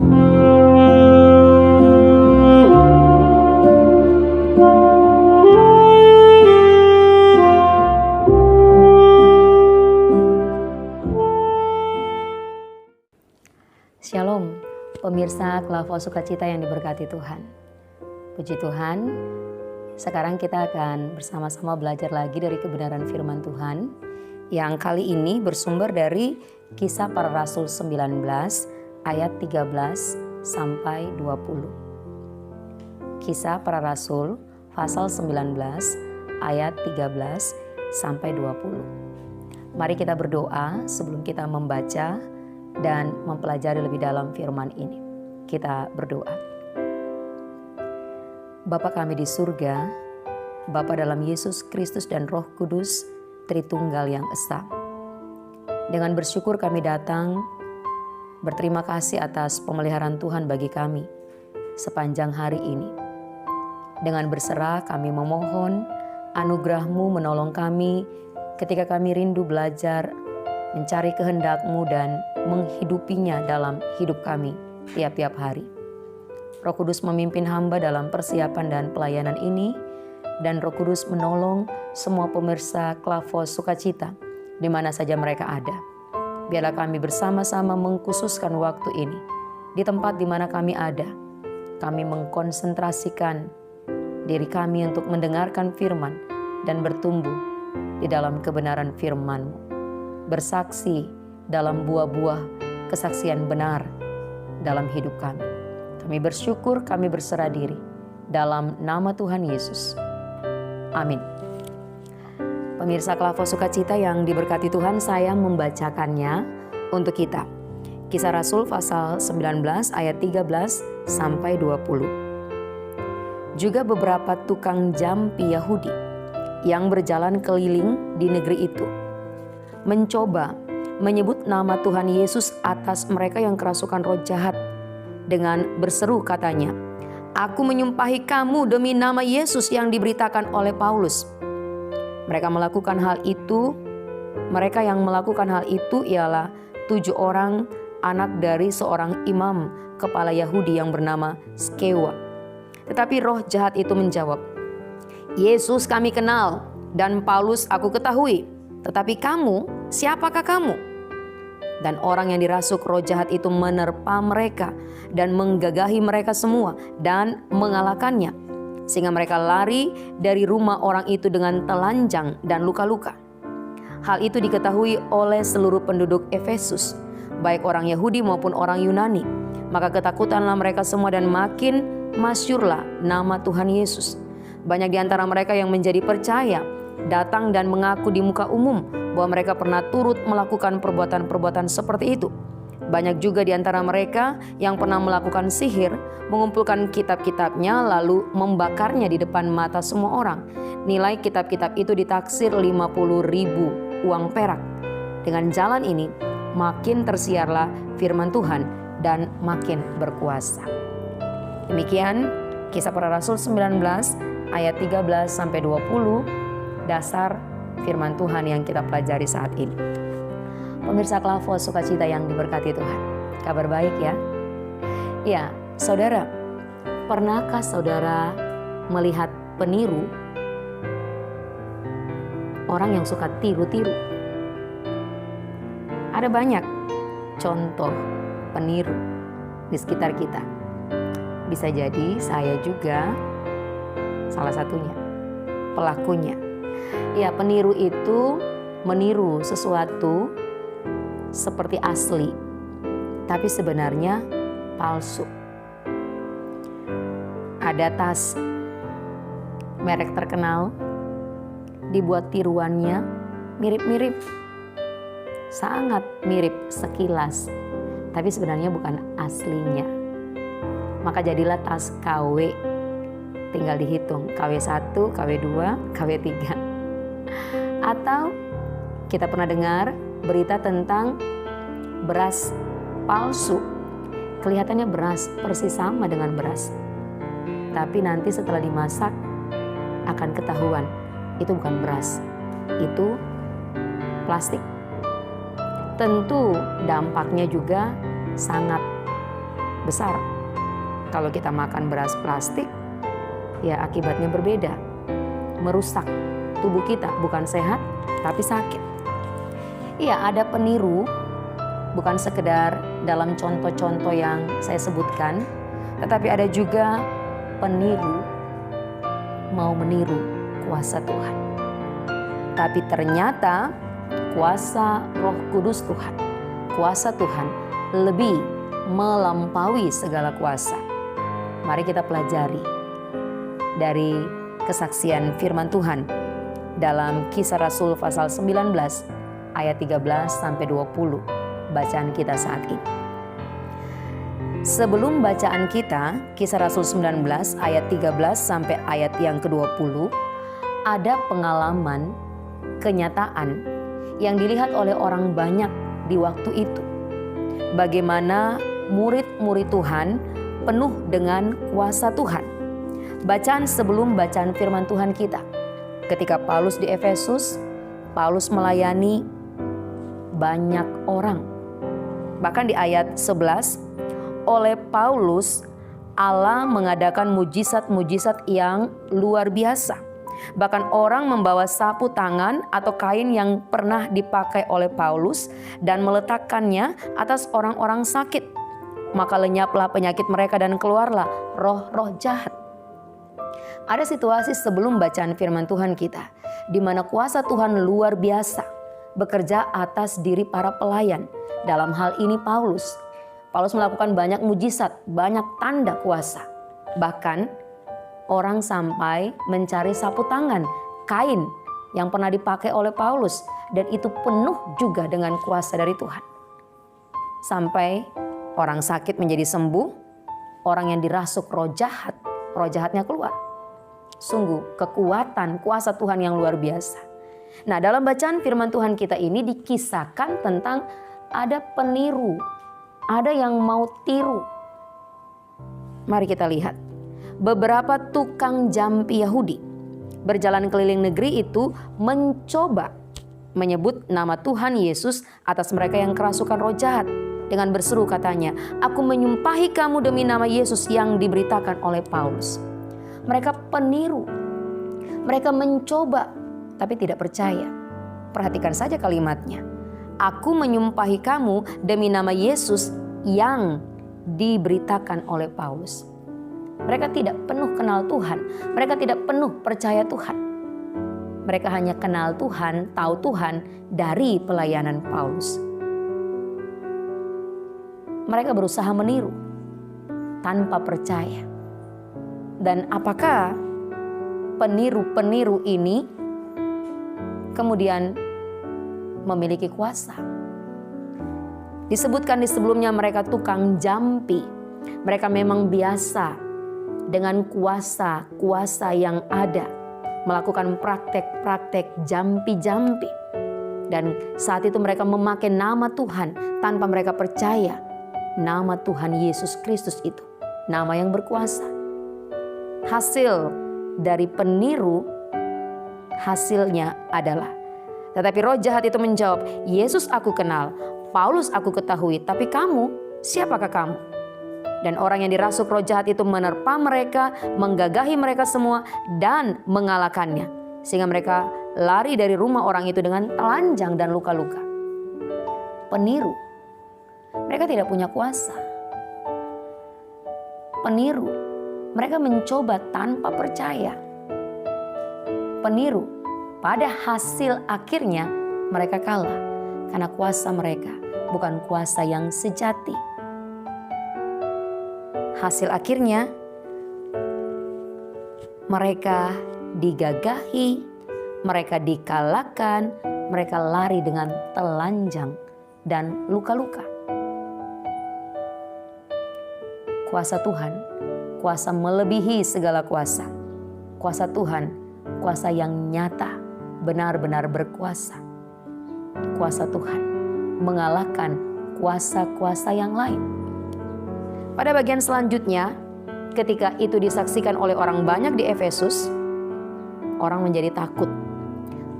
Shalom, pemirsa Klavo Sukacita yang diberkati Tuhan. Puji Tuhan, sekarang kita akan bersama-sama belajar lagi dari kebenaran firman Tuhan yang kali ini bersumber dari Kisah Para Rasul 19 ayat 13 sampai 20. Kisah Para Rasul pasal 19 ayat 13 sampai 20. Mari kita berdoa sebelum kita membaca dan mempelajari lebih dalam firman ini. Kita berdoa. Bapa kami di surga, Bapa dalam Yesus Kristus dan Roh Kudus, Tritunggal yang Esa. Dengan bersyukur kami datang, berterima kasih atas pemeliharaan Tuhan bagi kami sepanjang hari ini. Dengan berserah kami memohon anugerah-Mu menolong kami ketika kami rindu belajar, mencari kehendak-Mu dan menghidupinya dalam hidup kami tiap-tiap hari. Roh Kudus memimpin hamba dalam persiapan dan pelayanan ini, dan Roh Kudus menolong semua pemirsa Klavo Sukacita di mana saja mereka ada. Biarlah kami bersama-sama mengkhususkan waktu ini di tempat di mana kami ada. Kami mengkonsentrasikan diri kami untuk mendengarkan firman dan bertumbuh di dalam kebenaran firman-Mu. Bersaksi dalam buah-buah kesaksian benar dalam hidup kami. Kami bersyukur, kami berserah diri dalam nama Tuhan Yesus. Amin. Pemirsa Klavo Sukacita yang diberkati Tuhan, saya membacakannya untuk kita. Kisah Rasul pasal 19 ayat 13 sampai 20. Juga beberapa tukang jampi Yahudi yang berjalan keliling di negeri itu mencoba menyebut nama Tuhan Yesus atas mereka yang kerasukan roh jahat dengan berseru katanya, "Aku menyumpahi kamu demi nama Yesus yang diberitakan oleh Paulus." Mereka yang melakukan hal itu ialah 7 orang anak dari seorang imam kepala Yahudi yang bernama Skewa. Tetapi roh jahat itu menjawab, "Yesus kami kenal dan Paulus aku ketahui. Tetapi kamu, siapakah kamu?" Dan orang yang dirasuk roh jahat itu menerpa mereka dan menggagahi mereka semua dan mengalahkannya, sehingga mereka lari dari rumah orang itu dengan telanjang dan luka-luka. Hal itu diketahui oleh seluruh penduduk Efesus, baik orang Yahudi maupun orang Yunani. Maka ketakutanlah mereka semua dan makin masyhurlah nama Tuhan Yesus. Banyak di antara mereka yang menjadi percaya datang dan mengaku di muka umum bahwa mereka pernah turut melakukan perbuatan-perbuatan seperti itu. Banyak juga di antara mereka yang pernah melakukan sihir, mengumpulkan kitab-kitabnya lalu membakarnya di depan mata semua orang. Nilai kitab-kitab itu ditaksir 50.000 uang perak. Dengan jalan ini makin tersiarlah firman Tuhan dan makin berkuasa. Demikian Kisah Para Rasul 19 ayat 13 sampai 20. Dasar firman Tuhan yang kita pelajari saat ini. Pemirsa Klavo Sukacita yang diberkati Tuhan, kabar baik ya? Ya, saudara, pernahkah saudara melihat peniru? Orang yang suka tiru-tiru. Ada banyak contoh peniru di sekitar kita. Bisa jadi saya juga salah satunya, pelakunya. Ya, peniru itu meniru sesuatu seperti asli, tapi sebenarnya palsu. Ada tas merek terkenal, dibuat tiruannya mirip-mirip, sangat mirip sekilas, tapi sebenarnya bukan aslinya. Maka jadilah tas KW, tinggal dihitung KW1, KW2, KW3. Atau kita pernah dengar berita tentang beras palsu. Kelihatannya beras persis sama dengan beras, tapi nanti setelah dimasak akan ketahuan itu bukan beras, itu plastik. Tentu dampaknya juga sangat besar. Kalau kita makan beras plastik, ya akibatnya berbeda. Merusak tubuh kita, bukan sehat, tapi sakit. Iya, ada peniru, bukan sekedar dalam contoh-contoh yang saya sebutkan, tetapi ada juga peniru mau meniru kuasa Tuhan. Tapi ternyata kuasa Roh Kudus Tuhan, kuasa Tuhan lebih melampaui segala kuasa. Mari kita pelajari dari kesaksian firman Tuhan dalam Kisah Rasul pasal 19 ayat 13 sampai 20 bacaan kita saat ini. Sebelum bacaan kita, Kisah Rasul 19 ayat 13 sampai ayat yang ke-20, ada pengalaman, kenyataan yang dilihat oleh orang banyak di waktu itu. Bagaimana murid-murid Tuhan penuh dengan kuasa Tuhan. Bacaan sebelum bacaan firman Tuhan kita. Ketika Paulus di Efesus, Paulus melayani banyak orang. Bahkan di ayat 11, oleh Paulus Allah mengadakan mujizat-mujizat yang luar biasa. Bahkan orang membawa sapu tangan atau kain yang pernah dipakai oleh Paulus dan meletakkannya atas orang-orang sakit. Maka lenyaplah penyakit mereka dan keluarlah roh-roh jahat. Ada situasi sebelum bacaan firman Tuhan kita, di mana kuasa Tuhan luar biasa bekerja atas diri para pelayan. Dalam hal ini Paulus melakukan banyak mujizat, banyak tanda kuasa. Bahkan orang sampai mencari sapu tangan, kain yang pernah dipakai oleh Paulus, dan itu penuh juga dengan kuasa dari Tuhan. Sampai orang sakit menjadi sembuh, orang yang dirasuk roh jahatnya keluar. Sungguh kekuatan kuasa Tuhan yang luar biasa. Nah, dalam bacaan firman Tuhan kita ini dikisahkan tentang ada peniru, ada yang mau tiru. Mari kita lihat. Beberapa tukang jampi Yahudi berjalan keliling negeri itu mencoba menyebut nama Tuhan Yesus atas mereka yang kerasukan roh jahat. Dengan berseru katanya, "Aku menyumpahi kamu demi nama Yesus yang diberitakan oleh Paulus." Mereka peniru. Mereka mencoba tapi tidak percaya. Perhatikan saja kalimatnya. Aku menyumpahi kamu demi nama Yesus yang diberitakan oleh Paulus. Mereka tidak penuh kenal Tuhan. Mereka tidak penuh percaya Tuhan. Mereka hanya kenal Tuhan, tahu Tuhan dari pelayanan Paulus. Mereka berusaha meniru tanpa percaya. Dan apakah peniru-peniru ini kemudian memiliki kuasa? Disebutkan di sebelumnya mereka tukang jampi. Mereka memang biasa dengan kuasa yang ada melakukan praktek-praktek jampi-jampi. Dan saat itu mereka memakai nama Tuhan tanpa mereka percaya nama Tuhan Yesus Kristus itu, nama yang berkuasa. Hasil dari peniru, hasilnya adalah, tetapi roh jahat itu menjawab, "Yesus aku kenal, Paulus aku ketahui, tapi kamu, siapakah kamu?" Dan orang yang dirasuk roh jahat itu menerpa mereka, menggagahi mereka semua dan mengalahkannya. Sehingga mereka lari dari rumah orang itu dengan telanjang dan luka-luka. Peniru. Mereka tidak punya kuasa. Peniru. Mereka mencoba tanpa percaya. Peniru. Pada hasil akhirnya mereka kalah. Karena kuasa mereka bukan kuasa yang sejati. Hasil akhirnya mereka digagahi, mereka dikalahkan, mereka lari dengan telanjang dan luka-luka. Kuasa Tuhan, kuasa melebihi segala kuasa. Kuasa Tuhan, kuasa yang nyata, benar-benar berkuasa. Kuasa Tuhan mengalahkan kuasa-kuasa yang lain. Pada bagian selanjutnya, ketika itu disaksikan oleh orang banyak di Efesus, orang menjadi takut.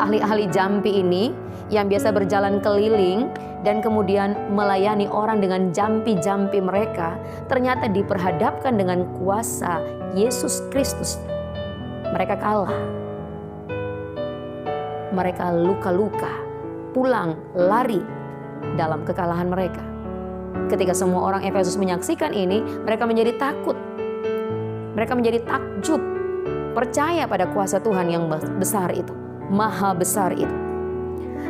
ahli-ahli jampi ini yang biasa berjalan keliling dan kemudian melayani orang dengan jampi-jampi mereka, ternyata diperhadapkan dengan kuasa Yesus Kristus, mereka kalah. Mereka luka-luka, pulang, lari dalam kekalahan mereka. Ketika semua orang Efesus menyaksikan ini, mereka menjadi takut. Mereka menjadi takjub, percaya pada kuasa Tuhan yang besar itu, maha besar itu.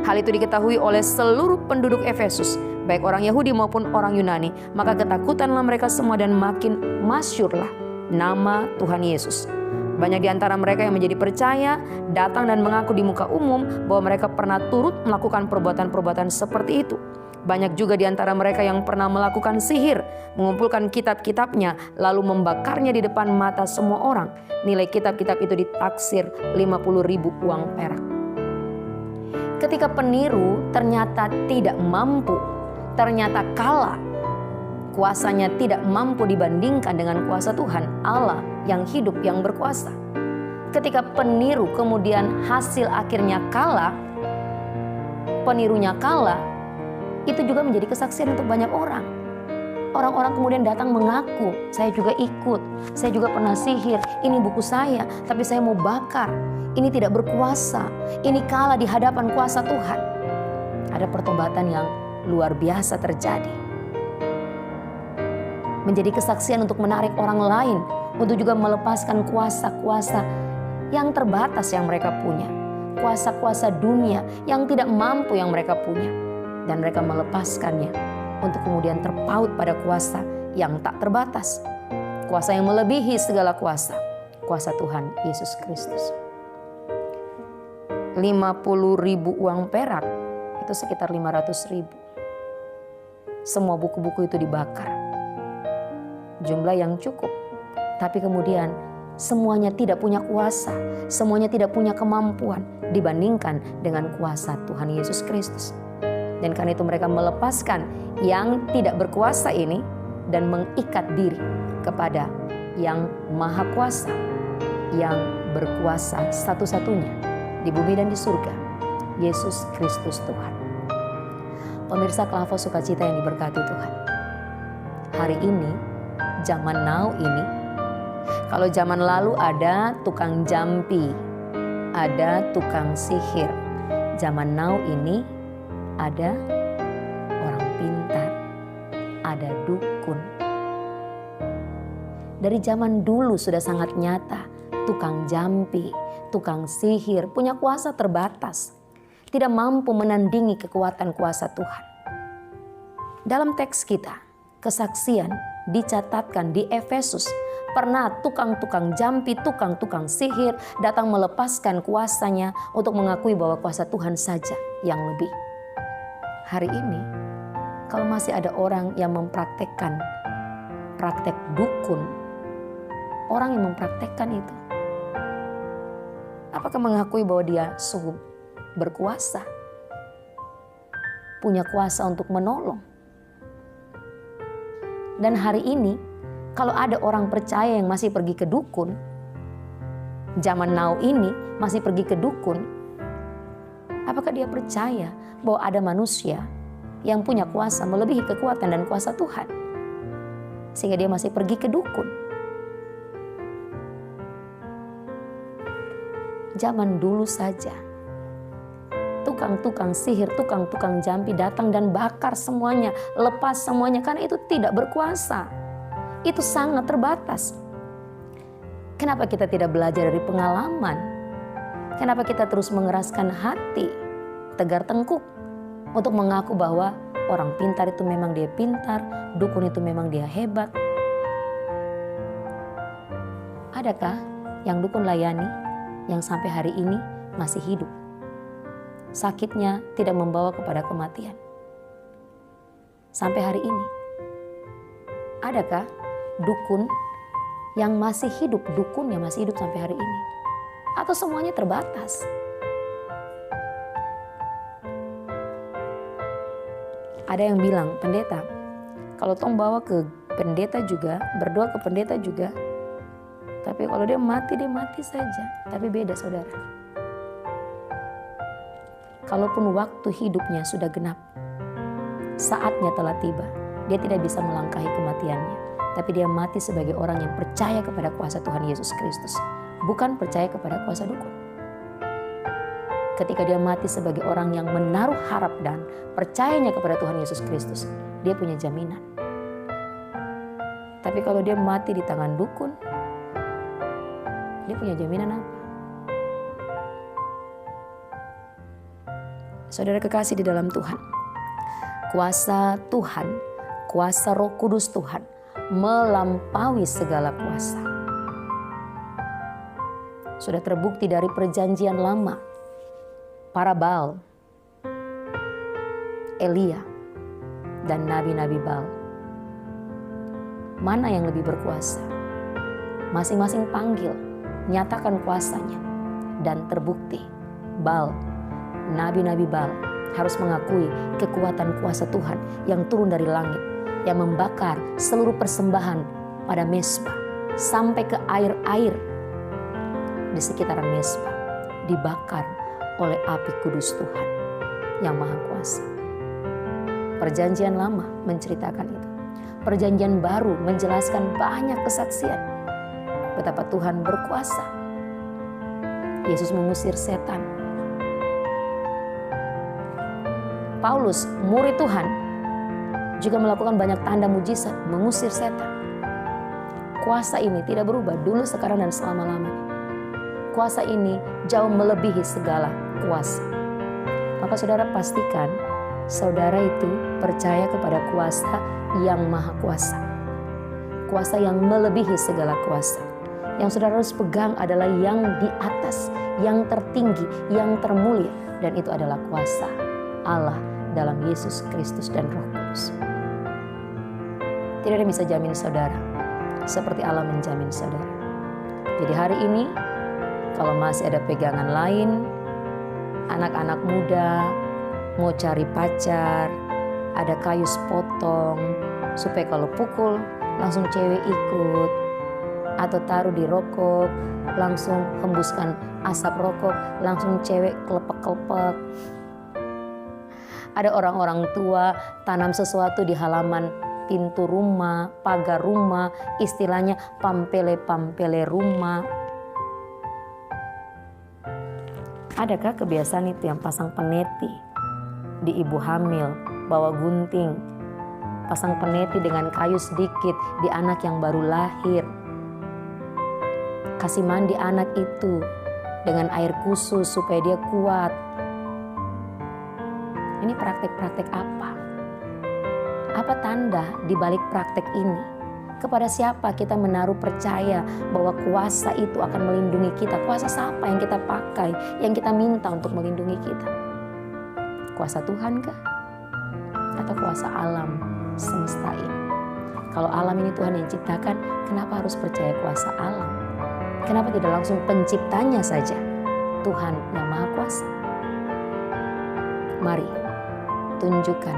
Hal itu diketahui oleh seluruh penduduk Efesus, baik orang Yahudi maupun orang Yunani. Maka ketakutanlah mereka semua dan makin masyhurlah nama Tuhan Yesus. Banyak di antara mereka yang menjadi percaya, datang dan mengaku di muka umum bahwa mereka pernah turut melakukan perbuatan-perbuatan seperti itu. Banyak juga di antara mereka yang pernah melakukan sihir, mengumpulkan kitab-kitabnya, lalu membakarnya di depan mata semua orang. Nilai kitab-kitab itu ditaksir 50.000 uang perak. Ketika peniru ternyata tidak mampu, ternyata kalah, kuasanya tidak mampu dibandingkan dengan kuasa Tuhan Allah yang hidup, yang berkuasa. Ketika peniru kemudian hasil akhirnya kalah, penirunya kalah, itu juga menjadi kesaksian untuk banyak orang. Orang-orang kemudian datang mengaku, saya juga ikut, saya juga pernah sihir, ini buku saya, tapi saya mau bakar. Ini tidak berkuasa, ini kalah di hadapan kuasa Tuhan. Ada pertobatan yang luar biasa terjadi. Menjadi kesaksian untuk menarik orang lain, untuk juga melepaskan kuasa-kuasa yang terbatas yang mereka punya. Kuasa-kuasa dunia yang tidak mampu yang mereka punya. Dan mereka melepaskannya untuk kemudian terpaut pada kuasa yang tak terbatas. Kuasa yang melebihi segala kuasa. Kuasa Tuhan Yesus Kristus. 50.000 uang perak itu sekitar 500.000. Semua buku-buku itu dibakar. Jumlah yang cukup. Tapi kemudian semuanya tidak punya kuasa. Semuanya tidak punya kemampuan dibandingkan dengan kuasa Tuhan Yesus Kristus. Dan karena itu mereka melepaskan yang tidak berkuasa ini dan mengikat diri kepada yang maha kuasa, yang berkuasa satu-satunya di bumi dan di surga, Yesus Kristus Tuhan. Pemirsa Klavo Sukacita yang diberkati Tuhan. Hari ini, zaman now ini, kalau zaman lalu ada tukang jampi, ada tukang sihir. Zaman now ini ada orang pintar, ada dukun. Dari zaman dulu sudah sangat nyata, tukang jampi, tukang sihir punya kuasa terbatas, tidak mampu menandingi kekuatan kuasa Tuhan. Dalam teks kita, kesaksian dicatatkan di Efesus, pernah tukang-tukang jampi, tukang-tukang sihir datang melepaskan kuasanya untuk mengakui bahwa kuasa Tuhan saja yang lebih. Hari ini, kalau masih ada orang yang mempraktekkan praktek dukun, orang yang mempraktekkan itu, apakah mengakui bahwa dia sungguh berkuasa, punya kuasa untuk menolong? Dan hari ini, kalau ada orang percaya yang masih pergi ke dukun, zaman now ini masih pergi ke dukun, apakah dia percaya bahwa ada manusia yang punya kuasa melebihi kekuatan dan kuasa Tuhan, sehingga dia masih pergi ke dukun? Zaman dulu saja, tukang-tukang sihir, tukang-tukang jampi datang dan bakar semuanya, lepas semuanya, karena itu tidak berkuasa. Itu sangat terbatas. Kenapa kita tidak belajar dari pengalaman? Kenapa kita terus mengeraskan hati, tegar tengkuk, untuk mengaku bahwa orang pintar itu memang dia pintar, dukun itu memang dia hebat? Adakah yang dukun layani yang sampai hari ini masih hidup? Sakitnya tidak membawa kepada kematian. Sampai hari ini, adakah dukun yang masih hidup, dukunnya masih hidup sampai hari ini? Atau semuanya terbatas? Ada yang bilang, pendeta, kalau tong bawa ke pendeta juga, berdoa ke pendeta juga, tapi kalau dia mati saja. Tapi beda, saudara. kalaupun waktu hidupnya sudah genap, saatnya telah tiba, dia tidak bisa melangkahi kematiannya. Tapi dia mati sebagai orang yang percaya kepada kuasa Tuhan Yesus Kristus, bukan percaya kepada kuasa dukun. Ketika dia mati sebagai orang yang menaruh harap dan percayanya kepada Tuhan Yesus Kristus, dia punya jaminan. Tapi kalau dia mati di tangan dukun, dia punya jaminan apa? Saudara kekasih di dalam Tuhan, kuasa Tuhan, kuasa Roh Kudus Tuhan melampaui segala kuasa. Sudah terbukti dari perjanjian lama, para Baal, Elia, dan nabi-nabi Baal. Mana yang lebih berkuasa? Masing-masing panggil, nyatakan kuasanya, dan terbukti Baal, nabi-nabi Baal harus mengakui kekuatan kuasa Tuhan yang turun dari langit, yang membakar seluruh persembahan pada mezbah sampai ke air-air di sekitaran mezbah, dibakar oleh api kudus Tuhan yang maha kuasa. Perjanjian lama menceritakan itu. Perjanjian baru menjelaskan banyak kesaksian betapa Tuhan berkuasa. Yesus mengusir setan. Paulus, murid Tuhan, juga melakukan banyak tanda mujizat mengusir setan. Kuasa ini tidak berubah dulu, sekarang, dan selama-lamanya. Kuasa ini jauh melebihi segala kuasa. Maka saudara pastikan saudara itu percaya kepada kuasa yang maha kuasa. Kuasa yang melebihi segala kuasa. Yang saudara harus pegang adalah yang di atas, yang tertinggi, yang termulia. Dan itu adalah kuasa Allah dalam Yesus Kristus dan Roh Kudus. Tidak ada yang bisa jamin saudara seperti Allah menjamin saudara. Jadi hari ini, kalau masih ada pegangan lain, anak-anak muda mau cari pacar, ada kayu sepotong supaya kalau pukul langsung cewek ikut, atau taruh di rokok langsung hembuskan asap rokok, langsung cewek kelepek-kelepek. Ada orang-orang tua tanam sesuatu di halaman pintu rumah, pagar rumah, istilahnya pampele-pampele rumah. Adakah kebiasaan itu yang pasang peneti di ibu hamil, bawa gunting, pasang peneti dengan kayu sedikit di anak yang baru lahir, kasih mandi anak itu dengan air khusus supaya dia kuat. Ini praktek-praktek apa? Apa tanda di balik praktek ini? Kepada siapa kita menaruh percaya bahwa kuasa itu akan melindungi kita? Kuasa siapa yang kita pakai, yang kita minta untuk melindungi kita? Kuasa Tuhan kah? Atau kuasa alam semesta ini? Kalau alam ini Tuhan yang ciptakan, kenapa harus percaya kuasa alam? Kenapa tidak langsung penciptanya saja, Tuhan yang maha kuasa? Mari tunjukkan,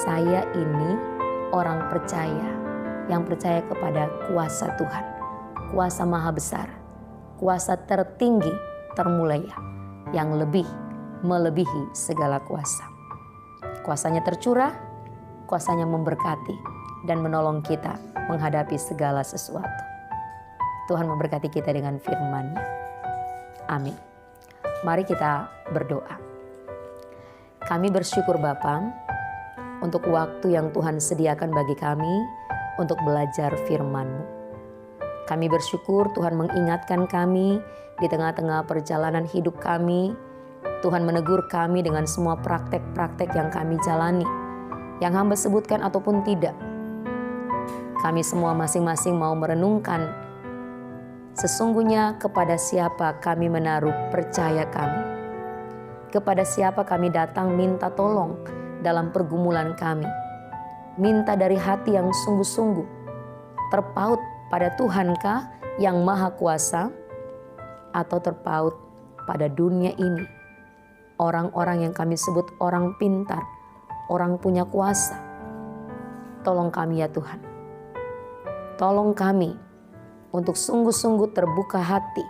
saya ini orang percaya, yang percaya kepada kuasa Tuhan, kuasa maha besar, kuasa tertinggi, termulia, yang lebih melebihi segala kuasa. Kuasanya tercurah, kuasanya memberkati dan menolong kita menghadapi segala sesuatu. Tuhan memberkati kita dengan firman-Nya. Amin. Mari kita berdoa. Kami bersyukur Bapa untuk waktu yang Tuhan sediakan bagi kami untuk belajar firman-Mu. Kami bersyukur Tuhan mengingatkan kami di tengah-tengah perjalanan hidup kami. Tuhan menegur kami dengan semua praktek-praktek yang kami jalani, yang hamba sebutkan ataupun tidak. Kami semua masing-masing mau merenungkan sesungguhnya kepada siapa kami menaruh percaya kami. Kepada siapa kami datang minta tolong dalam pergumulan kami. Minta dari hati yang sungguh-sungguh. Terpaut pada Tuhankah yang maha kuasa? Atau terpaut pada dunia ini? Orang-orang yang kami sebut orang pintar, orang punya kuasa. Tolong kami ya Tuhan. Tolong kami untuk sungguh-sungguh terbuka hati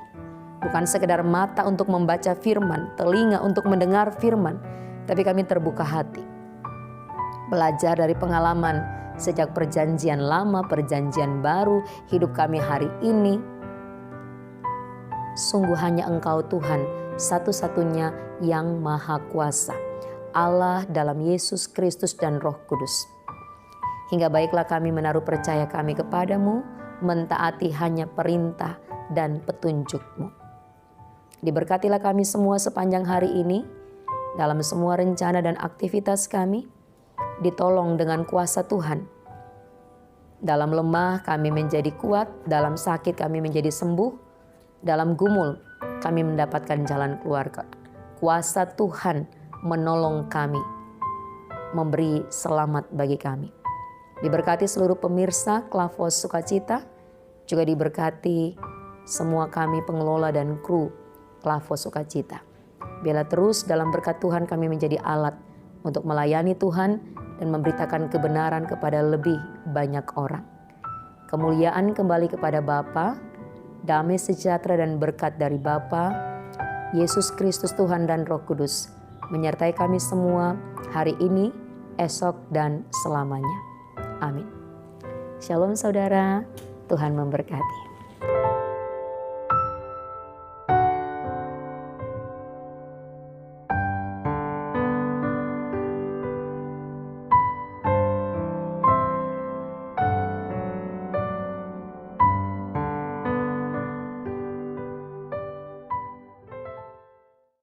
Bukan sekedar mata untuk membaca firman, telinga untuk mendengar firman, tapi kami terbuka hati. Belajar dari pengalaman sejak perjanjian lama, perjanjian baru, hidup kami hari ini. Sungguh hanya Engkau Tuhan, satu-satunya yang maha kuasa. Allah dalam Yesus Kristus dan Roh Kudus. Hingga baiklah kami menaruh percaya kami kepadamu, mentaati hanya perintah dan petunjuk-Mu. Diberkatilah kami semua sepanjang hari ini, dalam semua rencana dan aktivitas kami, ditolong dengan kuasa Tuhan. Dalam lemah kami menjadi kuat, dalam sakit kami menjadi sembuh, dalam gumul kami mendapatkan jalan keluar. Kuasa Tuhan menolong kami, memberi selamat bagi kami. Diberkati seluruh pemirsa Klavos Sukacita, juga diberkati semua kami pengelola dan kru Klavos Sukacita. Biarlah terus dalam berkat Tuhan kami menjadi alat untuk melayani Tuhan dan memberitakan kebenaran kepada lebih banyak orang. Kemuliaan kembali kepada Bapa, damai sejahtera dan berkat dari Bapa, Yesus Kristus Tuhan dan Roh Kudus menyertai kami semua hari ini, esok, dan selamanya. Amin. Shalom saudara, Tuhan memberkati.